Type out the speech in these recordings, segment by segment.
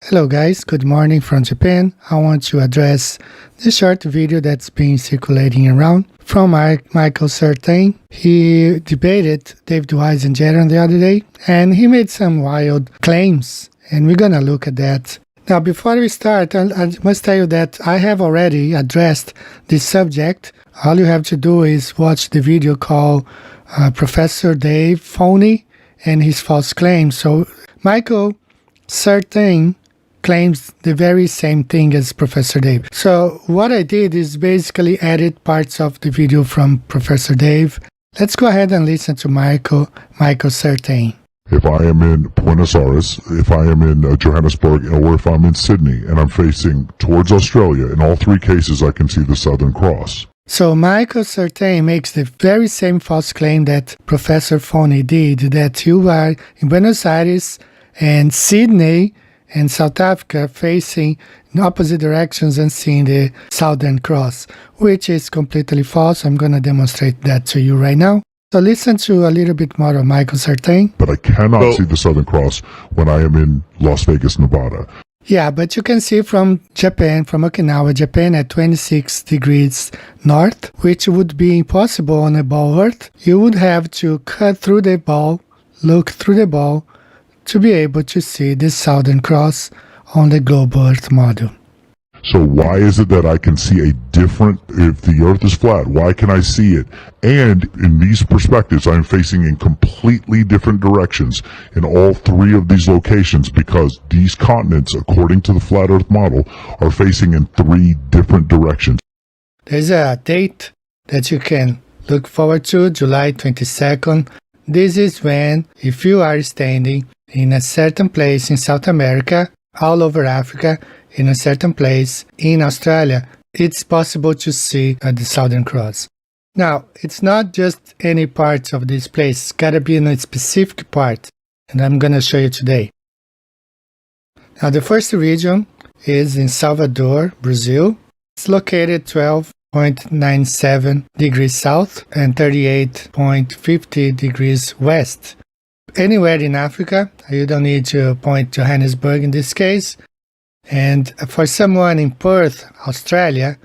Hello guys, good morning from Japan. I want to address this short video that's been circulating around from Michael Sartain. He debated David Weisenjäger the other day and he made some wild claims and we're gonna look at that. Now before we start, I must tell you that I have already addressed this subject. All you have to do is watch the video called Professor Dave Phony and his false claims. So Michael Sartain claims the very same thing as Professor Dave. So what I did is basically edit parts of the video from Professor Dave. Let's go ahead and listen to Michael Sartain. If I am in Buenos Aires, if I am in Johannesburg, or if I'm in Sydney and I'm facing towards Australia, in all three cases I can see the Southern Cross. So Michael Sartain makes the very same false claim that Professor Phony did, that you are in Buenos Aires and Sydney and South Africa facing in opposite directions and seeing the Southern Cross, which is completely false. I'm going to demonstrate that to you right now. So listen to a little bit more of Michael Sartain. But I cannot see the Southern Cross when I am in Las Vegas, Nevada. Yeah, but you can see from Japan, from Okinawa, Japan at 26 degrees north, which would be impossible on a ball Earth. You would have to cut through the ball, look through the ball, to be able to see the Southern Cross on the global Earth model. So why is it that I can see a different, if the Earth is flat, why can I see it? And in these perspectives, I'm facing in completely different directions in all three of these locations because these continents, according to the flat Earth model, are facing in three different directions. There's a date that you can look forward to, July 22nd. This is when, if you are standing in a certain place in South America, all over Africa, in a certain place in Australia, it's possible to see the Southern Cross. Now, it's not just any parts of this place, it's got to be in a specific part, and I'm going to show you today. Now, the first region is in Salvador, Brazil. It's located 12.97 degrees south and 38.50 degrees west. Anywhere in Africa, you don't need to point Johannesburg in this case. And for someone in Perth, Australia,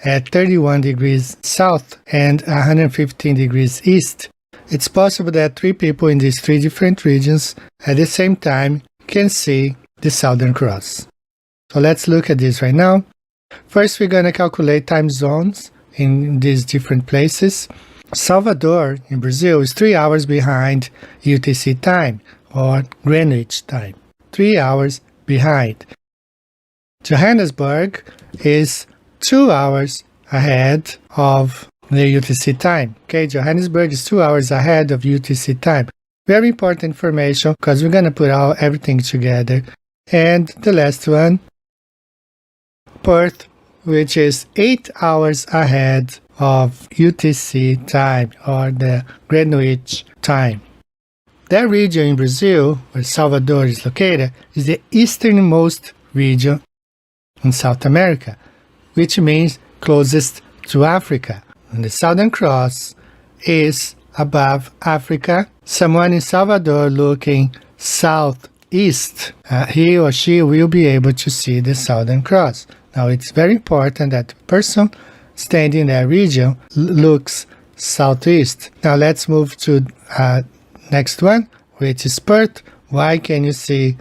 at 31 degrees south and 115 degrees east, it's possible that three people in these three different regions at the same time can see the Southern Cross. So let's look at this right now. First, we're going to calculate time zones in these different places. Salvador in Brazil is 3 hours behind UTC time or Greenwich time. 3 hours behind. Johannesburg is 2 hours ahead of the UTC time. Okay, Johannesburg is 2 hours ahead of UTC time. Very important information because we're going to put everything together. And the last one, Perth, which is 8 hours ahead of UTC time or the Greenwich time. That region in Brazil, where Salvador is located, is the easternmost region in South America, which means closest to Africa. And the Southern Cross is above Africa. Someone in Salvador looking southeast, he or she will be able to see the Southern Cross. Now it's very important that the person standing in that region looks southeast. Now let's move to next one, which is Perth. Why can you see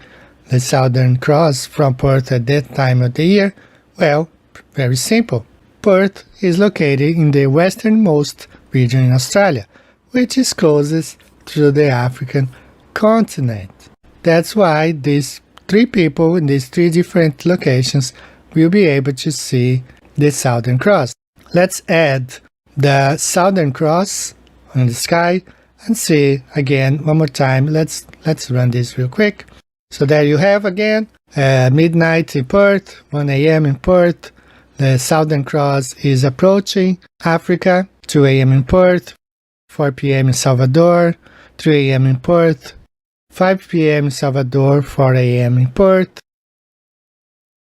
the Southern Cross from Perth at that time of the year? Well, very simple. Perth is located in the westernmost region in Australia, which is closest to the African continent. That's why these three people in these three different locations will be able to see the Southern Cross. Let's add the Southern Cross on the sky and see again one more time. Let's run this real quick. So there you have again, midnight in Perth, 1 a.m. in Perth. The Southern Cross is approaching Africa, 2 a.m. in Perth, 4 p.m. in Salvador, 3 a.m. in Perth, 5 p.m. in Salvador, 4 a.m. in Perth.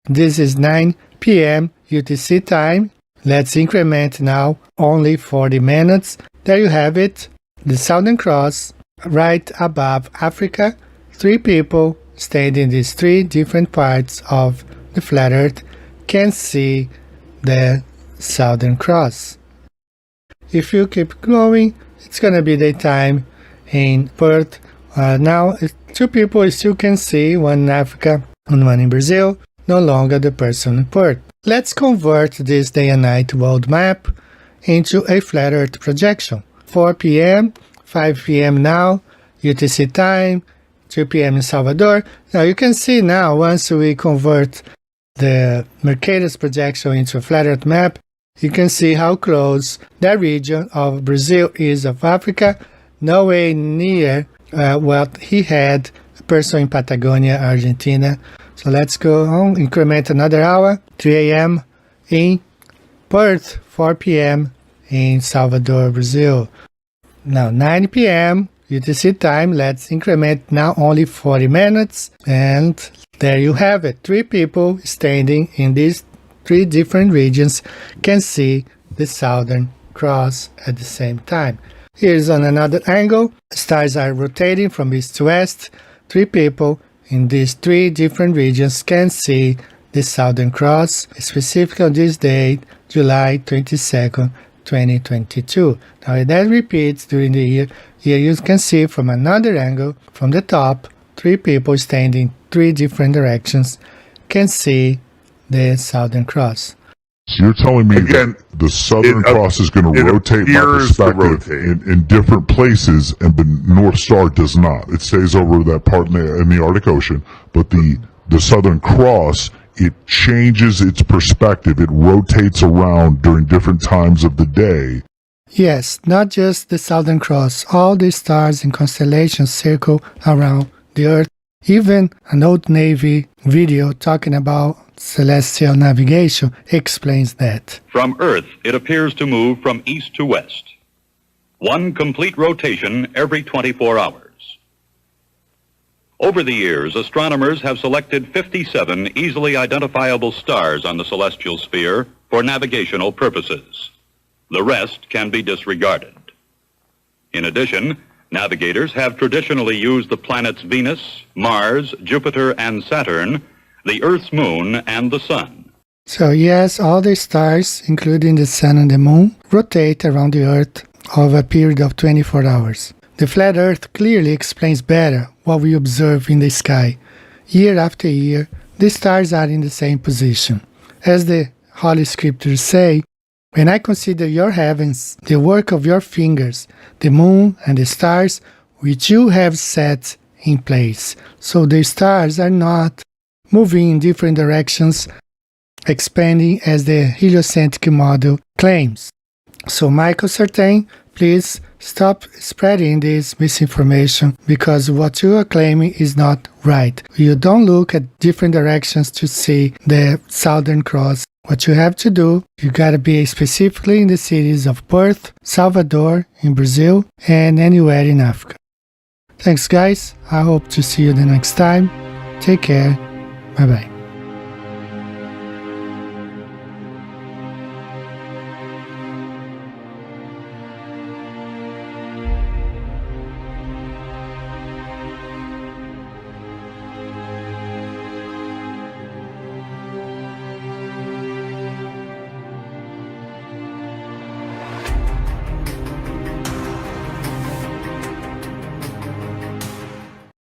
This is 9 p.m. UTC time. Let's increment now only 40 minutes. There you have it. The Southern Cross right above Africa. 3 people staying in these three different parts of the flat Earth can see the Southern Cross. If you keep going, it's gonna be daytime in Perth. Now, two people still can see, one in Africa and one in Brazil, no longer the person in Perth. Let's convert this day and night world map into a flat Earth projection. 4 p.m., 5 p.m. now, UTC time, 2 p.m. in Salvador. Now you can see now, once we convert the Mercator's projection into a flat Earth map, you can see how close that region of Brazil is of Africa, nowhere near what he had, a person in Patagonia, Argentina. So let's go on, increment another hour, 3 a.m. in Perth, 4 p.m. in Salvador, Brazil. Now 9 p.m. UTC time, let's increment now only 40 minutes, and there you have it. Three people standing in these three different regions can see the Southern Cross at the same time. Here's on another angle. Stars are rotating from east to west. Three people in these three different regions can see the Southern Cross, specifically on this date, July 22nd, 2022. Now that repeats during the year. Here you can see from another angle, from the top, three people standing in three different directions can see the Southern Cross. So you're telling me again, that the Southern Cross is going to rotate my perspective in different places, and the North Star does not. It stays over that part in the Arctic Ocean, but the Southern Cross, it changes its perspective. It rotates around during different times of the day. Yes, not just the Southern Cross. All the stars and constellations circle around the Earth. Even an old Navy video talking about celestial navigation explains that. From Earth, it appears to move from east to west. One complete rotation every 24 hours. Over the years, astronomers have selected 57 easily identifiable stars on the celestial sphere for navigational purposes. The rest can be disregarded. In addition, navigators have traditionally used the planets Venus, Mars, Jupiter, and Saturn, the Earth's moon, and the sun. So yes, all the stars, including the sun and the moon, rotate around the Earth over a period of 24 hours. The flat Earth clearly explains better what we observe in the sky. Year after year, the stars are in the same position. As the Holy Scriptures say, when I consider your heavens, the work of your fingers, the moon and the stars, which you have set in place. So the stars are not moving in different directions, expanding as the heliocentric model claims. So Michael Sartain, please stop spreading this misinformation, because what you are claiming is not right. You don't look at different directions to see the Southern Cross. What you have to do, you gotta be specifically in the cities of Perth, Salvador, in Brazil, and anywhere in Africa. Thanks guys, I hope to see you the next time. Take care, bye bye.